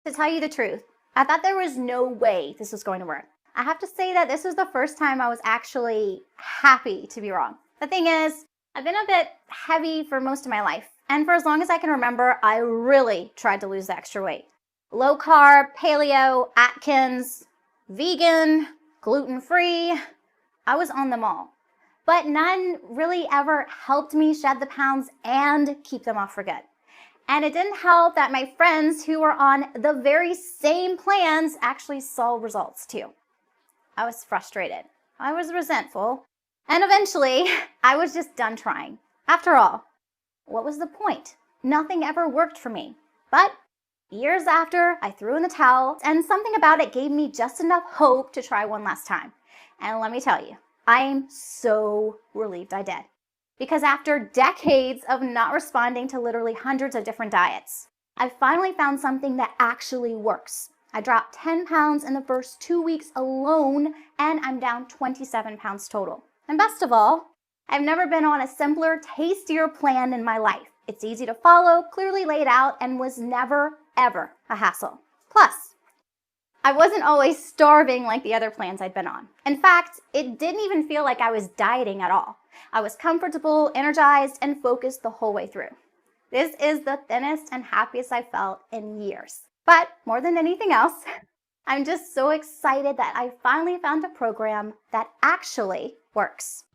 To tell you the truth, I thought there was no way this was going to work. I have to say that this was the first time I was actually happy to be wrong. The thing is, I've been a bit heavy for most of my life, and for as long as I can remember, I really tried to lose the extra weight. Low carb, paleo, Atkins, vegan, gluten-free, I was on them all. But none really ever helped me shed the pounds and keep them off for good. And it didn't help that my friends who were on the very same plans actually saw results too. I was frustrated. I was resentful. And eventually, I was just done trying. After all, what was the point? Nothing ever worked for me. But years after, I threw in the towel, and something about it gave me just enough hope to try one last time. And let me tell you, I am so relieved I did. Because after decades of not responding to literally hundreds of different diets, I finally found something that actually works. I dropped 10 pounds in the first 2 weeks alone, and I'm down 27 pounds total. And best of all, I've never been on a simpler, tastier plan in my life. It's easy to follow, clearly laid out, and was never, ever a hassle. Plus, I wasn't always starving like the other plans I'd been on. In fact, it didn't even feel like I was dieting at all. I was comfortable, energized, and focused the whole way through. This is the thinnest and happiest I've felt in years. But more than anything else, I'm just so excited that I finally found a program that actually works.